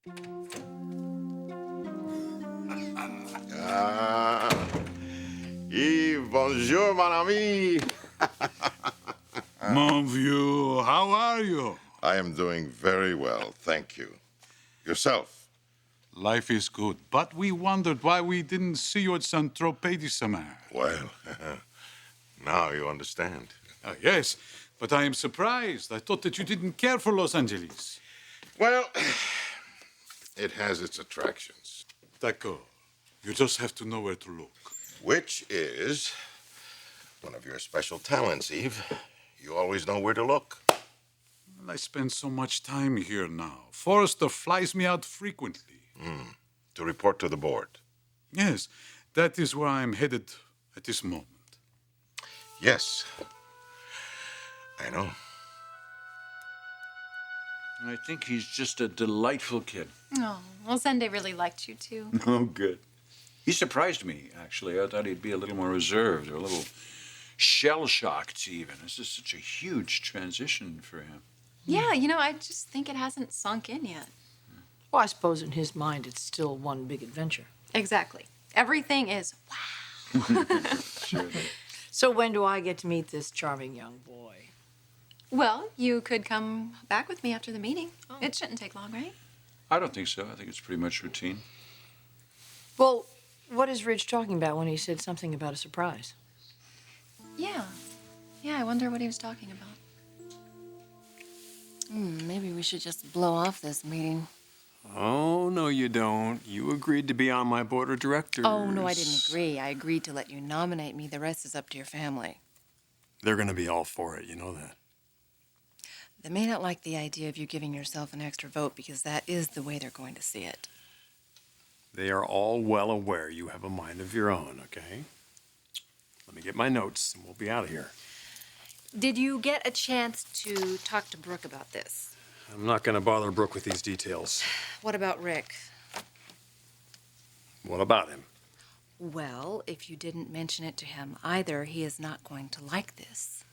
Yves, bonjour, mon ami. Mon vieux, how are you? I am doing very well, thank you. Yourself? Life is good, but we wondered why we didn't see you at Saint-Tropez this summer. Well, now you understand. Yes, but I am surprised. I thought that you didn't care for Los Angeles. Well, it has its attractions. D'accord. You just have to know where to look. Which is one of your special talents, Eve. You always know where to look. Well, I spend so much time here now. Forrester flies me out frequently. To report to the board. Yes, that is where I'm headed at this moment. Yes, I know. I think he's just a delightful kid. Oh, well, Sunday really liked you, too. Oh, good. He surprised me, actually. I thought he'd be a little more reserved or a little shell-shocked, even. This is such a huge transition for him. Yeah, I just think it hasn't sunk in yet. Well, I suppose in his mind it's still one big adventure. Exactly. Everything is wow. Sure. So when do I get to meet this charming young boy? Well, you could come back with me after the meeting. Oh. It shouldn't take long, right? I don't think so. I think it's pretty much routine. Well, what is Ridge talking about when he said something about a surprise? Yeah. Yeah, I wonder what he was talking about. Maybe we should just blow off this meeting. Oh, no, you don't. You agreed to be on my board of directors. Oh, no, I didn't agree. I agreed to let you nominate me. The rest is up to your family. They're going to be all for it, you know that. They may not like the idea of you giving yourself an extra vote because that is the way they're going to see it. They are all well aware you have a mind of your own, okay? Let me get my notes and we'll be out of here. Did you get a chance to talk to Brooke about this? I'm not going to bother Brooke with these details. What about Rick? What about him? Well, if you didn't mention it to him either, he is not going to like this.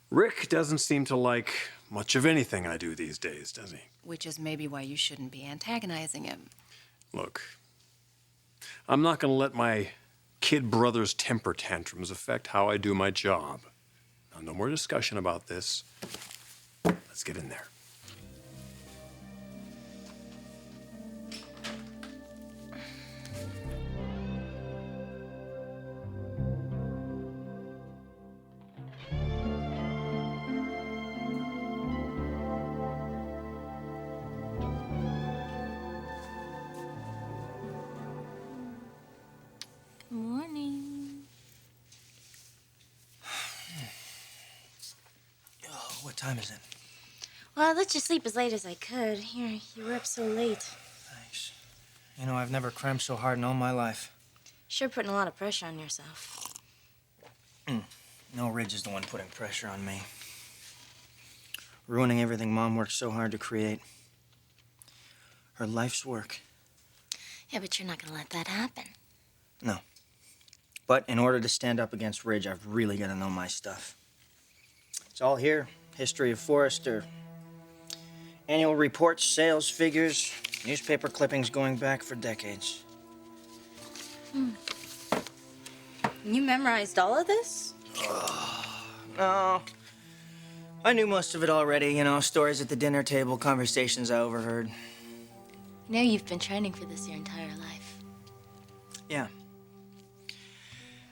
Rick doesn't seem to like much of anything I do these days, does he? Which is maybe why you shouldn't be antagonizing him. Look, I'm not going to let my kid brother's temper tantrums affect how I do my job. Now, no more discussion about this. Let's get in there. What time is it? Well, I let you sleep as late as I could. You were up so late. Thanks. I've never crammed so hard in all my life. Sure putting a lot of pressure on yourself. No, Ridge is the one putting pressure on me. Ruining everything Mom worked so hard to create. Her life's work. Yeah, but you're not gonna let that happen. No. But in order to stand up against Ridge, I've really got to know my stuff. It's all here. History of Forrester. Annual reports, sales figures, newspaper clippings going back for decades. You memorized all of this? No. I knew most of it already, stories at the dinner table, conversations I overheard. You've been training for this your entire life. Yeah.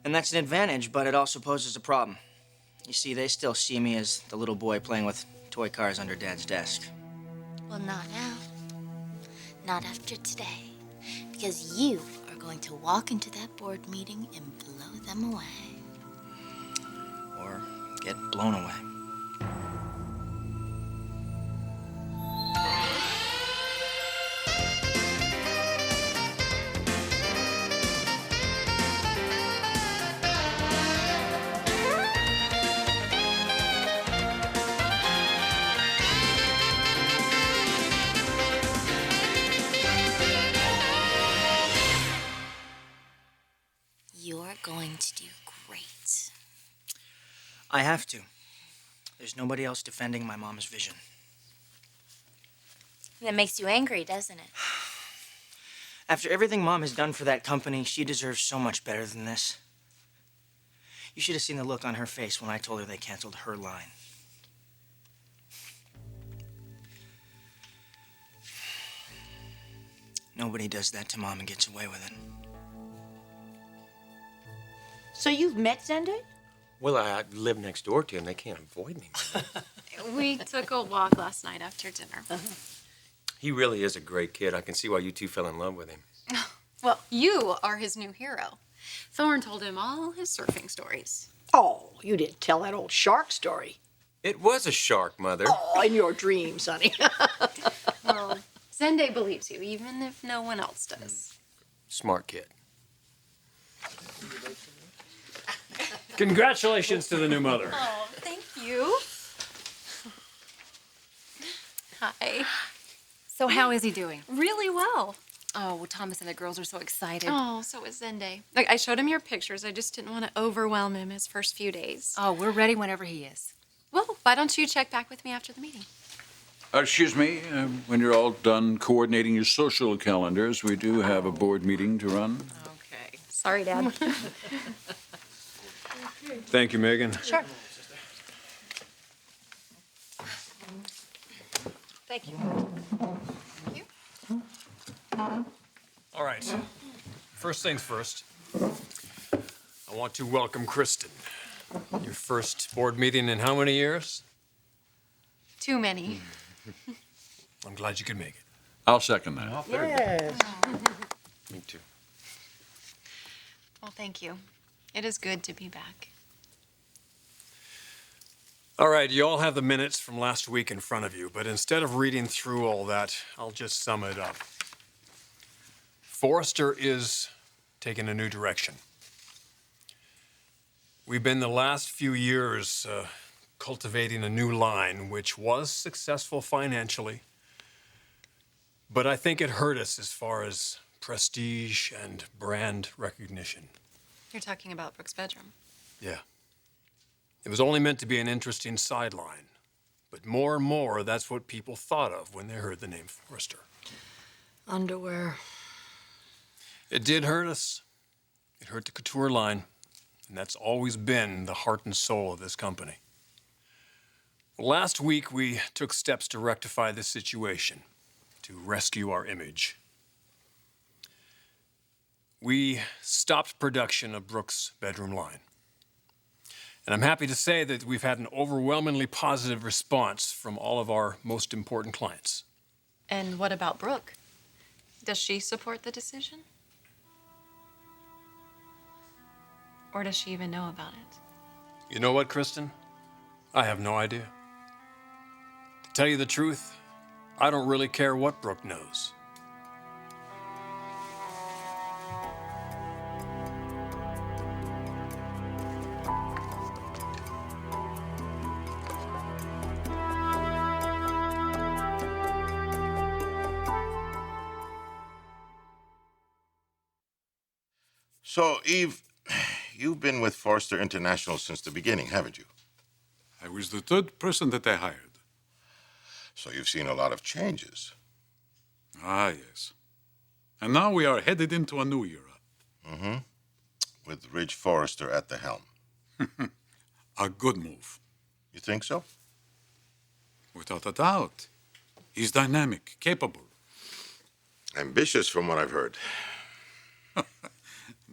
And that's an advantage, but it also poses a problem. You see, they still see me as the little boy playing with toy cars under Dad's desk. Well, not now. Not after today. Because you are going to walk into that board meeting and blow them away. Or get blown away. You're going to do great. I have to. There's nobody else defending my mom's vision. That makes you angry, doesn't it? After everything Mom has done for that company, she deserves so much better than this. You should have seen the look on her face when I told her they canceled her line. Nobody does that to Mom and gets away with it. So you've met Zende? Well, I live next door to him. They can't avoid me. We took a walk last night after dinner. He really is a great kid. I can see why you two fell in love with him. Well, you are his new hero. Thorne told him all his surfing stories. Oh, you didn't tell that old shark story. It was a shark, Mother. Oh, in your dreams, honey. Well, Zende believes you, even if no one else does. Smart kid. Congratulations to the new mother. Oh, thank you. Hi. So how is he doing? Really well. Oh, well, Thomas and the girls are so excited. Oh, so is Zende. Like, I showed him your pictures. I just didn't want to overwhelm him his first few days. Oh, we're ready whenever he is. Well, why don't you check back with me after the meeting? Excuse me, when you're all done coordinating your social calendars, we do have a board meeting to run. Okay. Sorry, Dad. Thank you, Megan. Sure. Thank you. All right. First things first. I want to welcome Kristen. Your first board meeting in how many years? Too many. I'm glad you could make it. I'll second that. Yes. Me too. Well, thank you. It is good to be back. All right, you all have the minutes from last week in front of you, but instead of reading through all that, I'll just sum it up. Forrester is taking a new direction. We've been the last few years cultivating a new line, which was successful financially, but I think it hurt us as far as prestige and brand recognition. You're talking about Brooke's bedroom. Yeah. It was only meant to be an interesting sideline, but more and more, that's what people thought of when they heard the name Forrester. Underwear. It did hurt us. It hurt the couture line, and that's always been the heart and soul of this company. Last week, we took steps to rectify this situation, to rescue our image. We stopped production of Brooke's bedroom line. And I'm happy to say that we've had an overwhelmingly positive response from all of our most important clients. And what about Brooke? Does she support the decision? Or does she even know about it? You know what, Kristen? I have no idea. To tell you the truth, I don't really care what Brooke knows. So, Eve, you've been with Forrester International since the beginning, haven't you? I was the third person that they hired. So you've seen a lot of changes. Ah, yes. And now we are headed into a new era. Mm-hmm. With Ridge Forrester at the helm. A good move. You think so? Without a doubt. He's dynamic, capable. Ambitious, from what I've heard.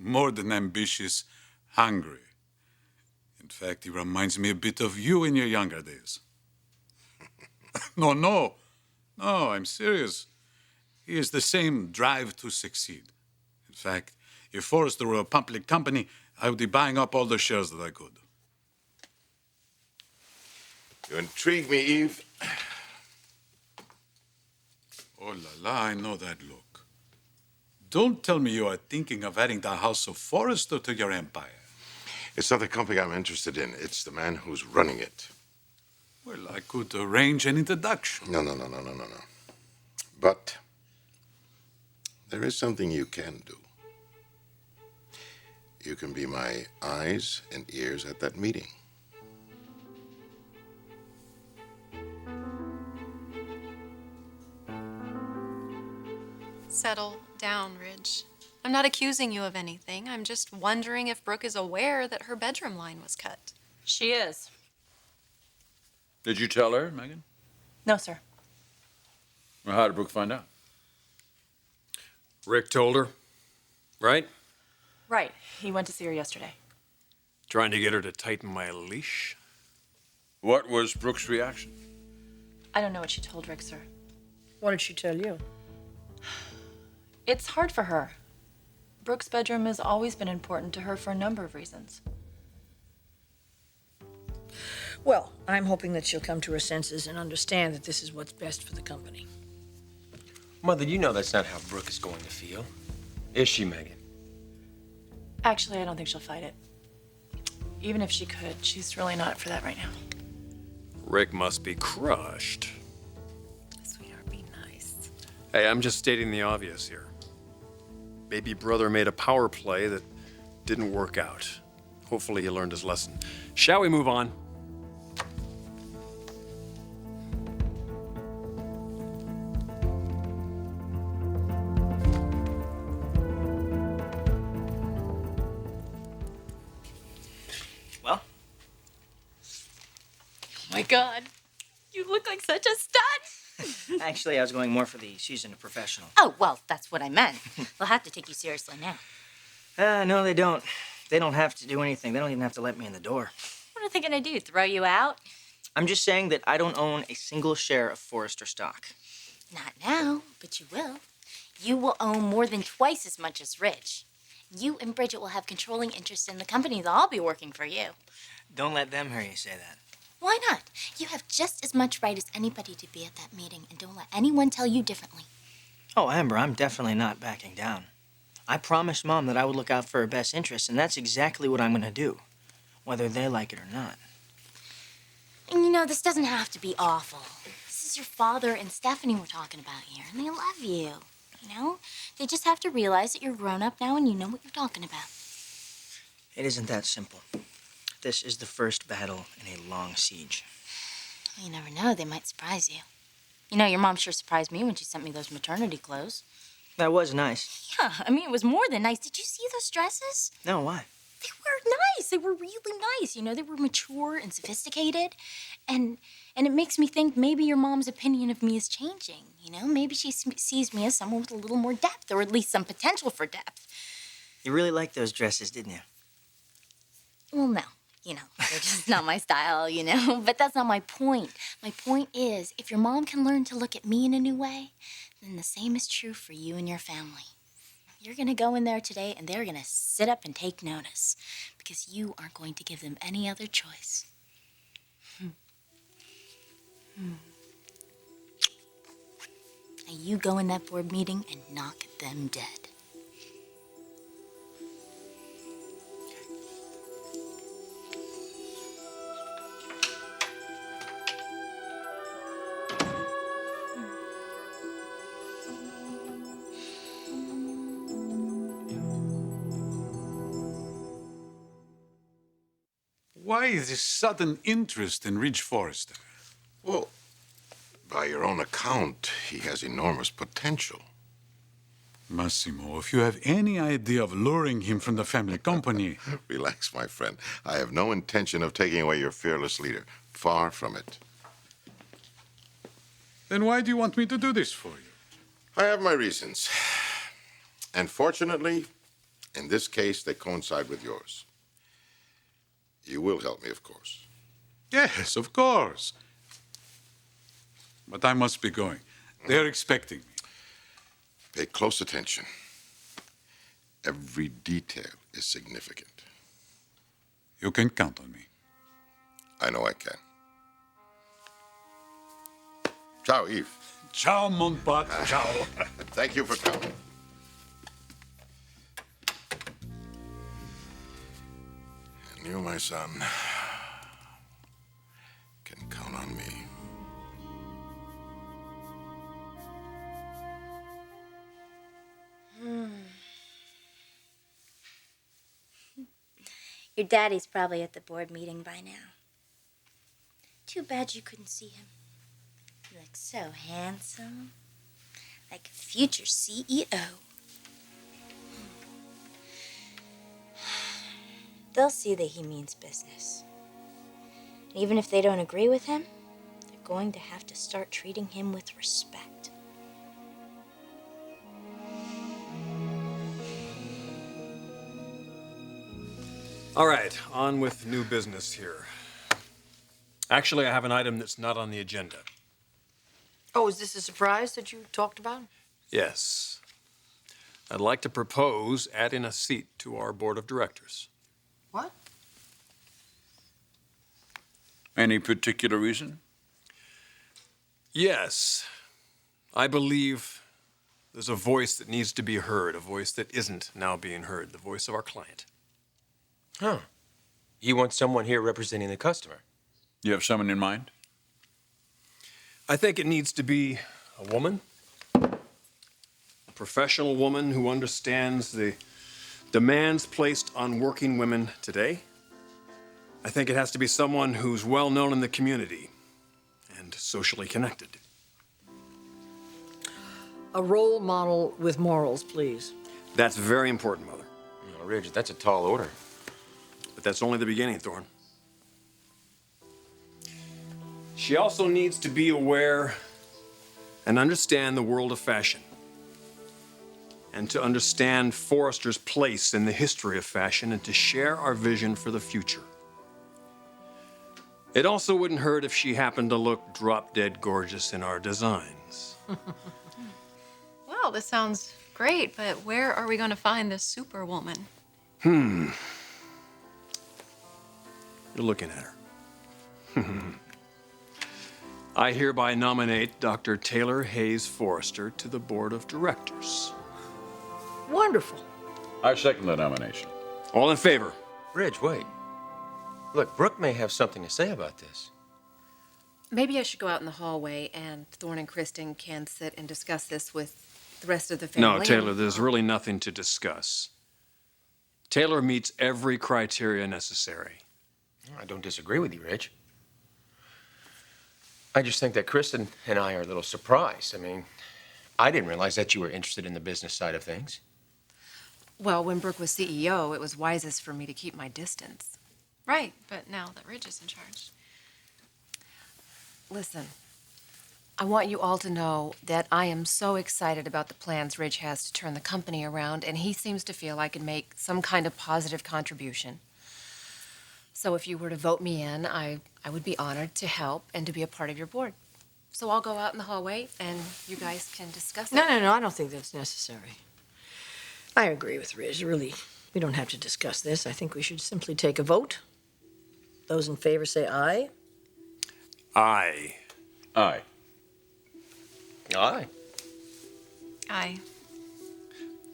More than ambitious, hungry. In fact, he reminds me a bit of you in your younger days. No, I'm serious. He has the same drive to succeed. In fact, if Forrester were a public company, I would be buying up all the shares that I could. You intrigue me, Eve. Oh la la, I know that look. Don't tell me you are thinking of adding the House of Forrester to your empire. It's not the company I'm interested in. It's the man who's running it. Well, I could arrange an introduction. No. But there is something you can do. You can be my eyes and ears at that meeting. Settle down, Ridge. I'm not accusing you of anything. I'm just wondering if Brooke is aware that her bedroom line was cut. She is. Did you tell her, Megan? No, sir. Well, how did Brooke find out? Rick told her, right? Right. He went to see her yesterday. Trying to get her to tighten my leash. What was Brooke's reaction? I don't know what she told Rick, sir. What did she tell you? It's hard for her. Brooke's bedroom has always been important to her for a number of reasons. Well, I'm hoping that she'll come to her senses and understand that this is what's best for the company. Mother, you know that's not how Brooke is going to feel. Is she, Megan? Actually, I don't think she'll fight it. Even if she could, she's really not for that right now. Rick must be crushed. Sweetheart, be nice. Hey, I'm just stating the obvious here. Baby brother made a power play that didn't work out. Hopefully he learned his lesson. Shall we move on? Well, My God, you look like such a stud. actually, I was going more for the seasoned professional. Oh, well, that's what I meant. They'll have to take you seriously now. No, they don't. They don't have to do anything. They don't even have to let me in the door. What are they gonna do, throw you out? I'm just saying that I don't own a single share of Forrester stock. Not now, but you will. You will own more than twice as much as Rich. You and Bridget will have controlling interest in the company. They'll all be working for you. Don't let them hear you say that. Why not? You have just as much right as anybody to be at that meeting, and don't let anyone tell you differently. Oh, Amber, I'm definitely not backing down. I promised Mom that I would look out for her best interests, and that's exactly what I'm going to do, whether they like it or not. And you know, this doesn't have to be awful. This is your father and Stephanie we're talking about here, and they love you. You know? They just have to realize that you're grown up now and you know what you're talking about. It isn't that simple. This is the first battle in a long siege. You never know, they might surprise you. You know, your mom sure surprised me when she sent me those maternity clothes. That was nice. Yeah, I mean, it was more than nice. Did you see those dresses? No, why? They were nice. They were really nice. You know, they were mature and sophisticated. And it makes me think maybe your mom's opinion of me is changing. You know, maybe she sees me as someone with a little more depth, or at least some potential for depth. You really liked those dresses, didn't you? Well, no. You know, they're just not my style, you know. But that's not my point. My point is, if your mom can learn to look at me in a new way, then the same is true for you and your family. You're going to go in there today, and they're going to sit up and take notice, because you aren't going to give them any other choice. Now you go in that board meeting and knock them dead. Why this sudden interest in Ridge Forrester? Well, by your own account, he has enormous potential. Massimo, if you have any idea of luring him from the family company... Relax, my friend. I have no intention of taking away your fearless leader. Far from it. Then why do you want me to do this for you? I have my reasons. And fortunately, in this case, they coincide with yours. You will help me, of course. Yes, of course. But I must be going. They're expecting me. Pay close attention. Every detail is significant. You can count on me. I know I can. Ciao, Yves. Ciao, mon pote. Ciao. Thank you for coming. And you, my son, can count on me. Your daddy's probably at the board meeting by now. Too bad you couldn't see him. He looks so handsome. Like a future CEO. they'll see that he means business. And even if they don't agree with him, they're going to have to start treating him with respect. All right, on with new business here. Actually, I have an item that's not on the agenda. Oh, is this a surprise that you talked about? Yes. I'd like to propose adding a seat to our board of directors. What? Any particular reason? Yes. I believe there's a voice that needs to be heard, a voice that isn't now being heard, the voice of our client. Huh. You want someone here representing the customer? You have someone in mind? I think it needs to be a woman, a professional woman who understands the demands placed on working women today. I think it has to be someone who's well known in the community and socially connected. A role model with morals, please. That's very important, Mother. Oh, Ridge, that's a tall order. But that's only the beginning, Thorne. She also needs to be aware and understand the world of fashion, and to understand Forrester's place in the history of fashion, and to share our vision for the future. It also wouldn't hurt if she happened to look drop-dead gorgeous in our designs. Well, this sounds great, but where are we going to find this superwoman? You're looking at her. I hereby nominate Dr. Taylor Hayes Forrester to the board of directors. Wonderful. I second the nomination. All in favor? Ridge, wait. Look, Brooke may have something to say about this. Maybe I should go out in the hallway and Thorne and Kristen can sit and discuss this with the rest of the family. No, Taylor, there's really nothing to discuss. Taylor meets every criteria necessary. I don't disagree with you, Ridge. I just think that Kristen and I are a little surprised. I mean, I didn't realize that you were interested in the business side of things. Well, when Brooke was CEO, it was wisest for me to keep my distance. Right, but now that Ridge is in charge. Listen, I want you all to know that I am so excited about the plans Ridge has to turn the company around, and he seems to feel I can make some kind of positive contribution. So if you were to vote me in, I would be honored to help and to be a part of your board. So I'll go out in the hallway, and you guys can discuss it. No, I don't think that's necessary. I agree with Riz. Really, we don't have to discuss this. I think we should simply take a vote. Those in favor say aye. Aye. Aye. Aye. Aye.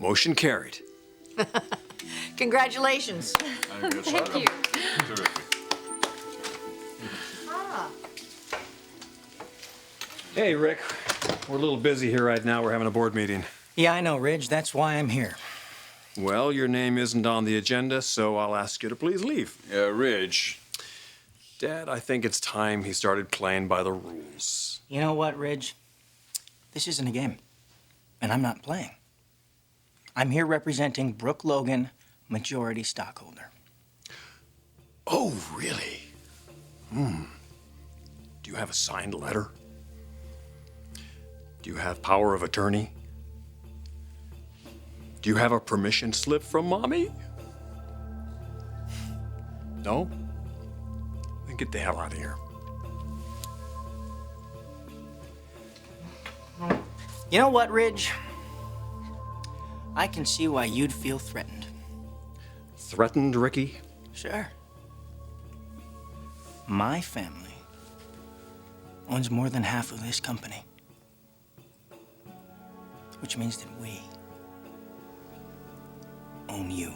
Motion carried. Congratulations. Thank you. Terrific. Hey, Rick. We're a little busy here right now. We're having a board meeting. Yeah, I know, Ridge. That's why I'm here. Well, your name isn't on the agenda, so I'll ask you to please leave. Ridge. Dad, I think it's time he started playing by the rules. You know what, Ridge? This isn't a game, and I'm not playing. I'm here representing Brooke Logan, majority stockholder. Oh, really? Do you have a signed letter? Do you have power of attorney? Do you have a permission slip from Mommy? No? Then get the hell out of here. You know what, Ridge? I can see why you'd feel threatened. Threatened, Ricky? Sure. My family owns more than half of this company, which means that we own you.